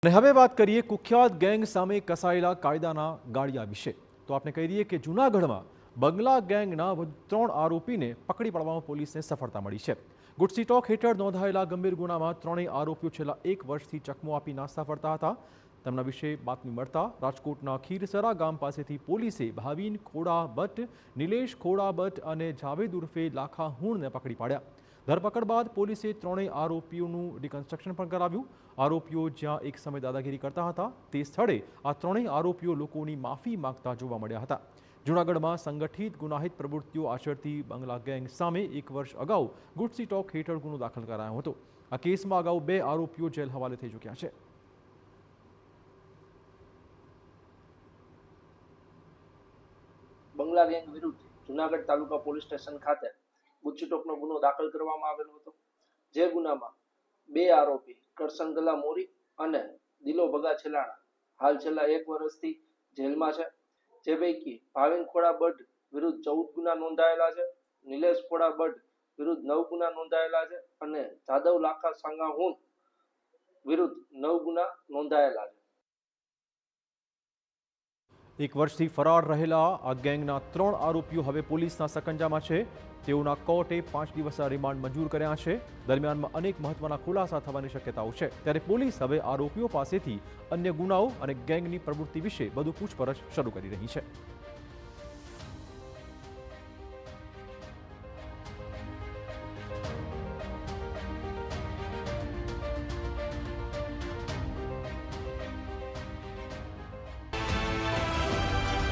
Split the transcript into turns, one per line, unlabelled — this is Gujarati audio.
અને હવે વાત કરીએ કુખ્યાત ગેંગ સામે કસાયેલા કાયદાના ગાળિયા વિશે. તો આપણે કહી દઈએ કે જૂનાગઢમાં બંગલા ગેંગના વધુ 3 આરોપીને પકડી પાડવામાં પોલીસને સફળતા મળી છે. ગુડસી ટોક હેઠળ નોંધાયેલા ગંભીર ગુનામાં 3 આરોપીઓ છેલ્લા 1 વર્ષથી ચકમો આપી નાસ્તા ફરતા હતા. તેમના વિશે બાતમી મળતા રાજકોટના ખીરસરા ગામ પાસેથી પોલીસે ભાવિન ખોડાભટ્ટ, નિલેશ ખોડાભટ્ટ અને જાવેદ ઉર્ફે લાખા હુણને પકડી પાડ્યા. ધરપકડ બાદ પોલીસે 3 આરોપીઓનું રિકન્સ્ટ્રક્શન પણ કરાવ્યું. આરોપીઓ જ્યાં એક સમય દાદાગીરી કરતા હતા તે સ્થળે આ 3 આરોપીઓ લોકોની માફી માંગતા જોવા મળ્યા હતા. જૂનાગઢમાં સંગઠિત ગુનાહિત પ્રવૃત્તિઓ આચરતી બંગલા ગેંગ સામે 1 વર્ષ અગાઉ ગુડસી ટોક હેઠળ ગુનો દાખલ કરાયો હતો. આ કેસમાં અગાઉ 2 આરોપીઓ જેલ હવાલે થઈ ચૂક્યા છે.
બંગલા ગેંગ વિરુદ્ધ જૂનાગઢ તાલુકા પોલીસ સ્ટેશન ખાતે ગુડસી ટોકનો ગુનો દાખલ કરવામાં આવેલો હતો. જે ગુનામાં 2 આરોપી કરશન ગલા મોરી અને દિલો ભગા છેલાણા હાલ છેલ્લા 1 વર્ષથી જેલમાં છે. જે પૈકી ભાવિન ખોડાભટ્ટ વિરુદ્ધ 14 ગુના નોંધાયેલા છે, નિલેશ ખોડાભટ્ટ વિરુદ્ધ 9 ગુના નોંધાયેલા છે અને જાદવ લાખા સાંગા હુણ વિરુદ્ધ 9 ગુના નોંધાયેલા છે.
1 વર્ષથી ફરાર રહેલા આ ગેંગના 3 આરોપીઓ હવે પોલીસના સકંજામાં છે. તેઓના કોર્ટે 5 દિવસના રિમાન્ડ મંજૂર કર્યા છે. દરમિયાનમાં અનેક મહત્વના ખુલાસા થવાની શક્યતાઓ છે. ત્યારે પોલીસ હવે આરોપીઓ પાસેથી અન્ય ગુનાઓ અને ગેંગની પ્રવૃત્તિ વિશે વધુ પૂછપરછ શરૂ કરી રહી છે.